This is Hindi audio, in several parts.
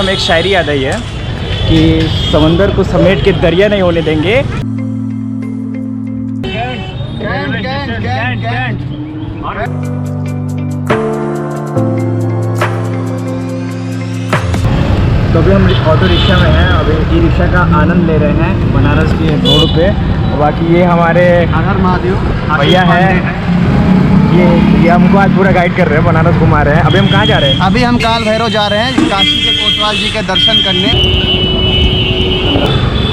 हमें एक शायरी याद आई है कि समंदर को समेट के दरिया नहीं होने देंगे। तो अभी हम ऑटो रिक्शा में हैं, अभी ई रिक्शा का आनंद ले रहे हैं बनारस के रोड पे। बाकी ये हमारे हर हर महादेव भैया हैं, ये हमको आज पूरा गाइड कर रहे हैं, बनारस घुमा रहे हैं। अभी हम कहाँ जा रहे हैं? अभी हम काल भैरव जा रहे हैं काशी के कोतवाल जी के दर्शन करने।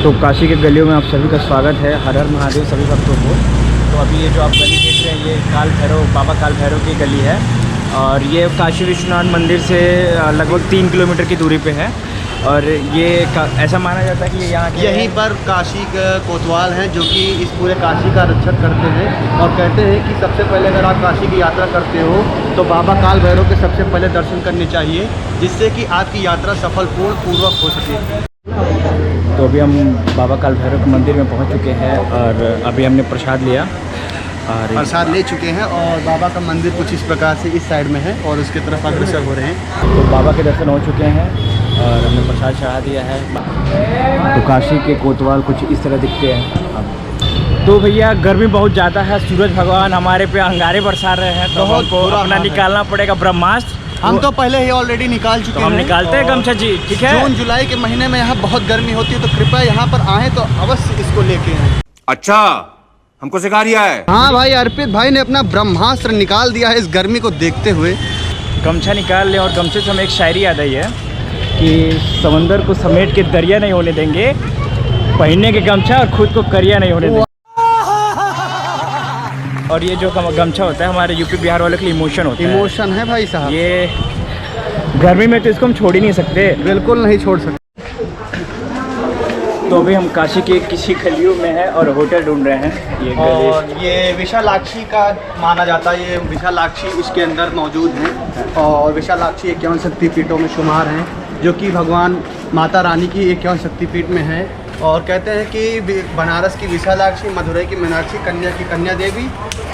तो काशी के गलियों में आप सभी का स्वागत है। हर हर महादेव सभी भक्तों को। तो अभी ये जो आप गली देख रहे हैं ये काल भैरव, बाबा काल भैरव की गली है और ये काशी विश्वनाथ मंदिर से लगभग 3 किलोमीटर की दूरी पे है। और ये ऐसा माना जाता है कि यहाँ यहीं पर काशी के कोतवाल हैं जो कि इस पूरे काशी का रक्षक करते हैं और कहते हैं कि सबसे पहले अगर आप काशी की यात्रा करते हो तो बाबा काल भैरव के सबसे पहले दर्शन करने चाहिए, जिससे कि आपकी यात्रा सफलपूर्वक हो सके। तो अभी हम बाबा काल भैरव के मंदिर में पहुँच चुके हैं और अभी हमने प्रसाद लिया और प्रसाद ले चुके हैं और बाबा का मंदिर कुछ इस प्रकार से इस साइड में है और उसके तरफ अग्रसर हो रहे हैं। तो बाबा के दर्शन हो चुके हैं और हमने प्रसाद चढ़ा दिया है। तो काशी के कोतवाल कुछ इस तरह दिखते हैं। तो भैया गर्मी बहुत ज़्यादा है, सूरज भगवान हमारे पे अंगारे बरसा रहे हैं, तो हमको अपना निकालना पड़ेगा ब्रह्मास्त्र। हम तो पहले ही ऑलरेडी निकाल चुके हैं। हम निकालते हैं गमछा जी, ठीक है। जून जुलाई के महीने में यहाँ बहुत गर्मी होती है, तो कृपया यहाँ पर आए तो अवश्य इसको लेके आए। अच्छा, हमको सिखा रिया है। हाँ भाई, अर्पित भाई ने अपना ब्रह्मास्त्र निकाल दिया है इस गर्मी को देखते हुए। गमछा निकाल ले और गमछे से हमें एक शायरी याद आई है कि समंदर को समेट के दरिया नहीं होने देंगे, पहनने के गमछा और खुद को करिया नहीं होने देंगे। और ये जो गमछा होता है हमारे यूपी बिहार वालों के लिए इमोशन होता है। इमोशन है भाई साहब, ये गर्मी में तो इसको हम छोड़ ही नहीं सकते, बिल्कुल नहीं छोड़ सकते। तो अभी हम काशी के किसी गलियों में हैं और होटल ढूंढ रहे हैं। ये और ये विशालाक्षी का माना जाता है, ये विशालाक्षी इसके अंदर मौजूद हैं और विशालाक्षी 51 शक्तिपीठों में शुमार हैं, जो कि भगवान माता रानी की 51 शक्तिपीठ में है। और कहते हैं कि बनारस की विशालाक्षी, मदुरई की मीनाक्षी, कन्या की कन्या देवी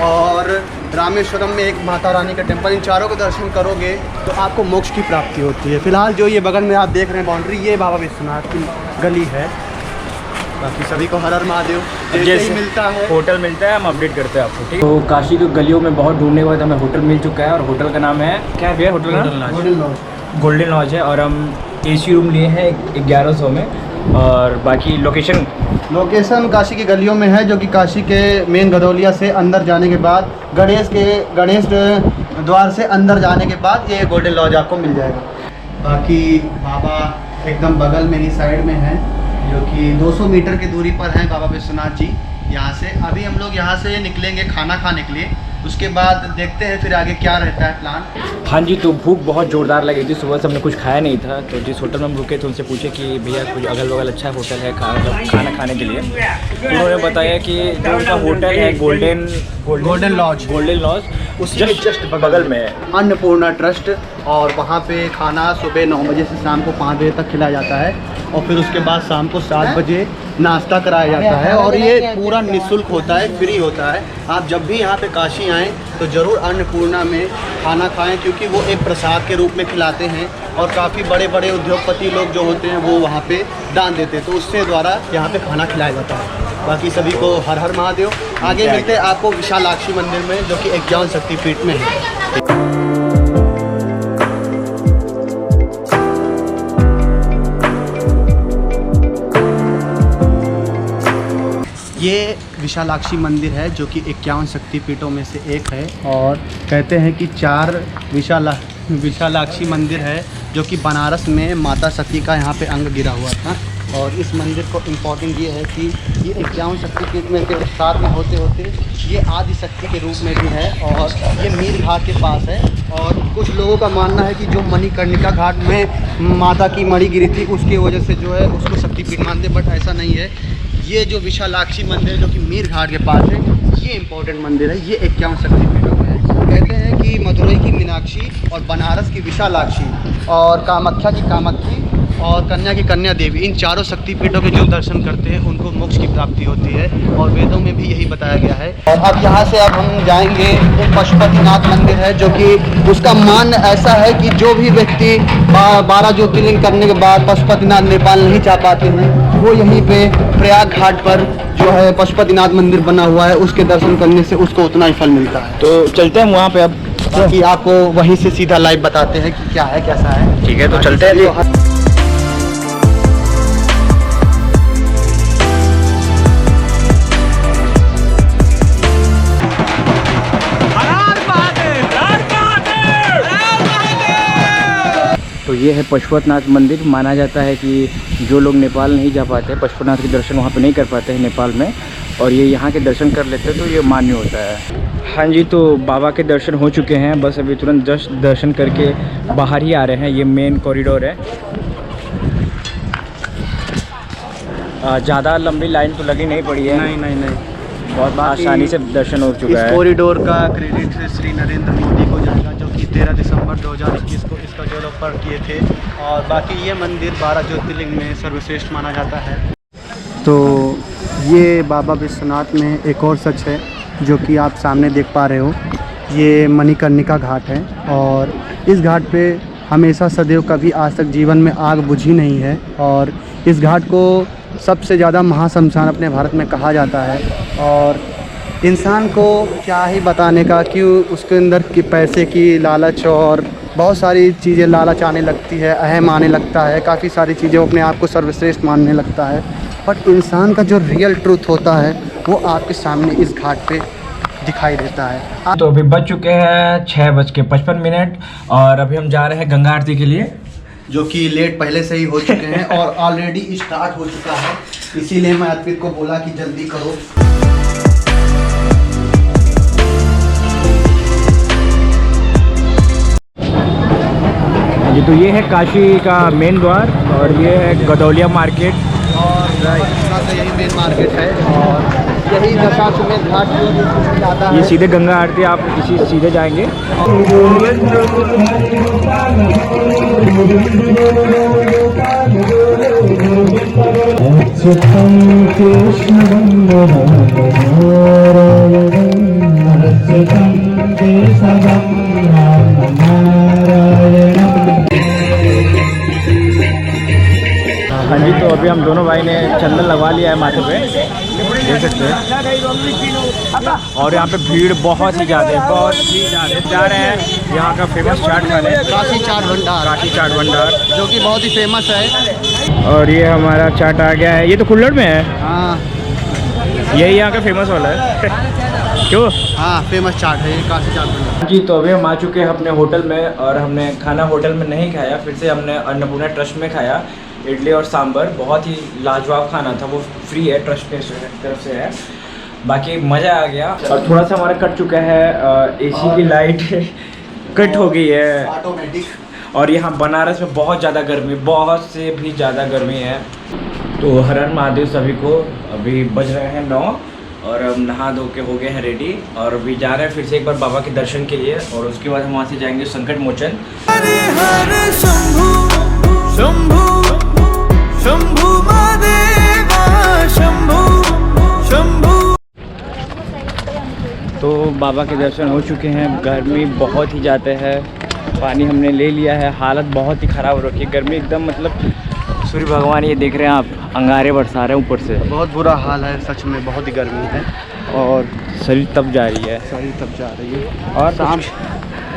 और रामेश्वरम में एक माता रानी का टेम्पल, इन चारों के दर्शन करोगे तो आपको मोक्ष की प्राप्ति होती है। फिलहाल जो ये बगल में आप देख रहे हैं बाउंड्री, ये बाबा विश्वनाथ की गली है। बाकी सभी को हर हर महादेव। जैसे मिलता है होटल मिलता है, हम अपडेट करते हैं आपको, ठीक। तो काशी के गलियों में बहुत ढूंढने के बाद हमें होटल मिल चुका है और होटल का नाम है क्या है? होटल का गोल्डन लॉज है और हम AC रूम लिए हैं 1100 में। और बाकी लोकेशन काशी की गलियों में है, जो कि काशी के मेन गदौलिया से अंदर जाने के बाद गणेश द्वार से अंदर जाने के बाद ये गोल्डन लॉज आपको मिल जाएगा। बाकी बाबा एकदम बगल में ही साइड में है, जो कि 200 मीटर की दूरी पर हैं बाबा विश्वनाथ जी यहाँ से। अभी हम लोग यहाँ से निकलेंगे खाना खाने के लिए, उसके बाद देखते हैं फिर आगे क्या रहता है प्लान। हाँ जी, तो भूख बहुत ज़ोरदार लगी थी, सुबह से हमने कुछ खाया नहीं था। तो जिस होटल में हम रुके थे उनसे पूछे कि भैया कुछ अगल बगल अच्छा होटल है खाना खाने के लिए। उन्होंने बताया कि जो उनका होटल है गोल्डन लॉज उसके जस्ट बगल में है अन्नपूर्णा ट्रस्ट, और वहाँ पे खाना सुबह 9 बजे से शाम को 5 बजे तक खिलाया जाता है और फिर उसके बाद शाम को 7 बजे नाश्ता कराया जाता है। और ये पूरा निःशुल्क होता है, फ्री होता है। आप जब भी यहाँ पे काशी आएँ तो ज़रूर अन्नपूर्णा में खाना खाएं, क्योंकि वो एक प्रसाद के रूप में खिलाते हैं और काफ़ी बड़े बड़े उद्योगपति लोग जो होते हैं वो वहाँ पे दान देते हैं, तो उससे द्वारा यहाँ पे खाना खिलाया जाता है। बाकी सभी को हर हर महादेव। आगे मिलते हैं आपको विशालाक्षी मंदिर में, जो कि 51 शक्तिपीठ में है। ये विशालाक्षी मंदिर है, जो कि 51 शक्तिपीठों में से एक है और कहते हैं कि 4 विशालाक्षी मंदिर है, जो कि बनारस में माता सती का यहाँ पे अंग गिरा हुआ था। और इस मंदिर को इम्पोर्टेंट ये है कि ये 51 शक्तिपीठ में के साथ में होते होते ये आदि शक्ति के रूप में भी है और ये मीर घाट के पास है। और कुछ लोगों का मानना है कि जो मणिकर्णिका घाट में माता की मणि गिरी थी उसकी वजह से जो है उसको शक्तिपीठ मानते, बट ऐसा नहीं है। ये जो विशालाक्षी मंदिर है, जो कि मीर घाट के पास है, ये इम्पोर्टेंट मंदिर है। ये 51 शक्तिपीठों में है। कहते हैं कि मदुरई की मीनाक्षी और बनारस की विशालाक्षी और कामाख्या की कामाक्षी और कन्या की कन्या देवी, इन चारों शक्तिपीठों के जो दर्शन करते हैं उनको मोक्ष की प्राप्ति होती है और वेदों में भी यही बताया गया है। और अब यहाँ से अब हम जाएंगे, एक पशुपतिनाथ मंदिर है जो कि उसका मान ऐसा है कि जो भी व्यक्ति 12 ज्योतिर्लिंग करने के बाद पशुपतिनाथ नेपाल नहीं जा पाते हैं, वो यहीं पे प्रयाग घाट पर जो है पशुपतिनाथ मंदिर बना हुआ है, उसके दर्शन करने से उसको उतना ही फल मिलता है। तो चलते हैं वहाँ पे अब, बाकी आपको वहीं से सीधा लाइव बताते हैं कि क्या है कैसा है। ठीक है, तो चलते हैं जी। तो ये है पशुपतिनाथ मंदिर। माना जाता है कि जो लोग नेपाल नहीं जा पाते, पशुपतिनाथ के दर्शन वहाँ पे नहीं कर पाते हैं नेपाल में, और ये यहाँ के दर्शन कर लेते हैं तो ये मान्य होता है। हाँ जी, तो बाबा के दर्शन हो चुके हैं, बस अभी तुरंत जस्ट दर्शन करके बाहर ही आ रहे हैं। ये मेन कॉरिडोर है। ज़्यादा लंबी लाइन तो लगी नहीं पड़ी है। नहीं, बहुत आसानी से दर्शन हो चुका है। इस कॉरिडोर का क्रेडिट श्री नरेंद्र मोदी को जाएगा, जो कि 13 दिसंबर 2021 को इसका डेवलपर किए थे। और बाकी ये मंदिर 12 ज्योतिर्लिंग में सर्वश्रेष्ठ माना जाता है। तो ये बाबा विश्वनाथ में एक और सच है जो कि आप सामने देख पा रहे हो, ये मणिकर्णिका घाट है। और इस घाट पे हमेशा सदैव कभी आज तक जीवन में आग बुझी नहीं है। और इस घाट को सबसे ज़्यादा महाशमशान अपने भारत में कहा जाता है। और इंसान को क्या ही बताने का, क्यों उसके अंदर की पैसे की लालच और बहुत सारी चीज़ें लालच आने लगती है, अहम आने लगता है, काफ़ी सारी चीज़ें अपने आप को सर्वश्रेष्ठ मानने लगता है। बट इंसान का जो रियल ट्रूथ होता है वो आपके सामने इस घाट पे दिखाई देता है। तो अभी बज चुके हैं 6:55 और अभी हम जा रहे हैं गंगा आरती के लिए, जो कि लेट पहले से ही हो चुके हैं और ऑलरेडी स्टार्ट हो चुका है। इसीलिए मैं अर्पित को बोला कि जल्दी करो। जी, तो ये है काशी का मेन द्वार और ये है गदौलिया मार्केट। और इतना तो यही मेन मार्केट है और यही दशाश्वमेध घाट जो ज़्यादा ये है। सीधे गंगा आरती, आप इसी सीधे जाएंगे। हाँ जी, तो अभी हम दोनों भाई ने चंदन लगवा लिया है माथे पे, देख सकते हैं। और यहाँ पे भीड़ बहुत ही ज़्यादा है, बहुत ही ज़्यादा। जा रहे हैं यहाँ का फेमस चाट खाने, काशी चाट भंडार, काशी चाट भंडार, जो कि बहुत ही फेमस है। और ये हमारा चाट आ गया है। ये तो कुल्लड़ में है, हाँ यही यहाँ का फेमस वाला है। क्यों? हाँ, फेमस चाट है ये काशी चाट भंडार। जी, तो अभी हम आ चुके हैं अपने होटल में और हमने खाना होटल में नहीं खाया, फिर से हमने अन्नपूर्णा ट्रस्ट में खाया। इडली और सांभर बहुत ही लाजवाब खाना था, वो फ्री है, ट्रस्ट के तरफ से है। बाकी मज़ा आ गया। और थोड़ा सा हमारा कट चुका है, एसी की लाइट कट हो गई है ऑटोमेटिक। और यहाँ बनारस में बहुत ज़्यादा गर्मी, बहुत से भी ज़्यादा गर्मी है। तो हर हर महादेव सभी को। अभी बज रहे हैं 9 और हम नहा धो के हो गए हैं रेडी और अभी जा रहे हैं फिर से एक बार बाबा के दर्शन के लिए। और उसके बाद हम वहाँ से जाएंगे संकट मोचन। हरे हरे शंभु शंभु शंभु महादेवा शंभु शंभु। तो बाबा के दर्शन हो चुके हैं। गर्मी बहुत ही ज़्यादा है, पानी हमने ले लिया है, हालत बहुत ही ख़राब हो रखी है। गर्मी एकदम, मतलब सूर्य भगवान ये देख रहे हैं आप, अंगारे बरसा रहे हैं ऊपर से। बहुत बुरा हाल है सच में, बहुत ही गर्मी है और शरीर तब जा रही है। सही तब जा रही है। और शाम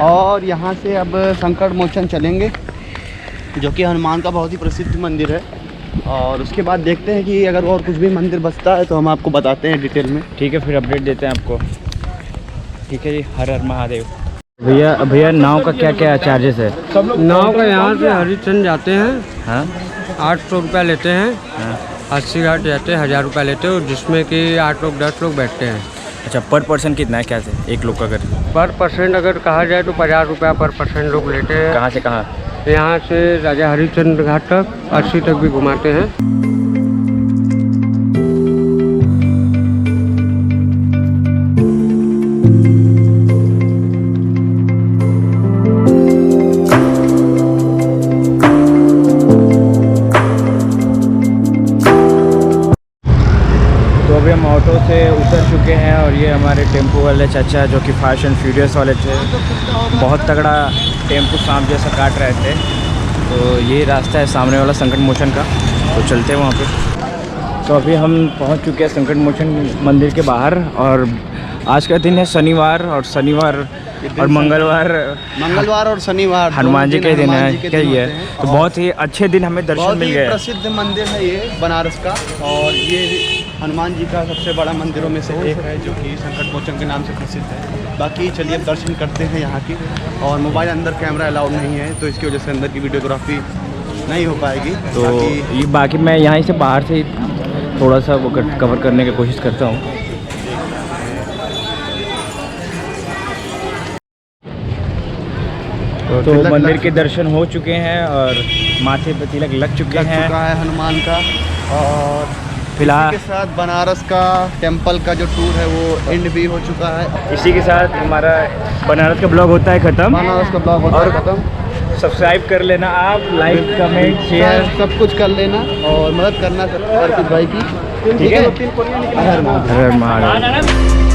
और यहाँ से अब संकट मोचन चलेंगे, जो कि हनुमान का बहुत ही प्रसिद्ध मंदिर है। और उसके बाद देखते हैं कि अगर और कुछ भी मंदिर बचता है तो हम आपको बताते हैं डिटेल में। ठीक है, फिर अपडेट देते हैं आपको। ठीक है जी, हर हर महादेव। भैया नाव का क्या क्या चार्जेस है? नाव का यहाँ से हरिचंद जाते हैं, हाँ 800 रुपया लेते हैं। हाँ। 80 घाट जाते हैं, 1000 रुपया लेते हैं, जिसमें कि 8 लोग 10 लोग बैठते हैं। अच्छा, पर पर्सन कितना है, क्या से एक लोग का अगर? पर पर्सन अगर कहा जाए तो 50 रुपया पर पर्सन लोग लेते हैं। कहाँ से कहाँ? यहाँ से राजा हरिचंद घाट तक 80 तक भी घुमाते हैं। ऑटो से उतर चुके हैं और ये हमारे टेम्पो वाले चाचा जो कि फास्ट एंड फ्यूरियस वाले थे, बहुत तगड़ा टेम्पो सांप जैसा काट रहे थे। तो ये रास्ता है सामने वाला संकट मोचन का, तो चलते हैं वहाँ पे। तो अभी हम पहुँच चुके हैं संकट मोचन मंदिर के बाहर और आज का दिन है शनिवार और मंगलवार और शनिवार हनुमान जी के दिन है, हनुमान जी के क्या दिन ये होते हैं। तो बहुत ही अच्छे दिन हमें दर्शन बहुत मिल ही गए। प्रसिद्ध मंदिर है ये बनारस का, और ये हनुमान जी का सबसे बड़ा मंदिरों में से एक है जो कि संकट मोचन के नाम से प्रसिद्ध है। बाकी चलिए अब दर्शन करते हैं यहाँ की। और मोबाइल अंदर कैमरा अलाउड नहीं है, तो इसकी वजह से अंदर की वीडियोग्राफी नहीं हो पाएगी। तो ये बाकी मैं यहाँ से बाहर से थोड़ा सा वो कवर करने की कोशिश करता हूँ। तो मंदिर के दर्शन हो चुके हैं और माथे पे तिलक लग चुका है हनुमान का। और फिलहाल इसी के साथ बनारस का टेम्पल का जो टूर है वो एंड भी हो चुका है। इसी के साथ हमारा बनारस का ब्लॉग होता है ख़त्म। बनारस का ब्लॉग होता है खत्म। सब्सक्राइब कर लेना आप, लाइक कमेंट शेयर सब कुछ कर लेना और मदद करना अर्पित भाई की। ठीक है। हर महादेव। हर हर महादेव।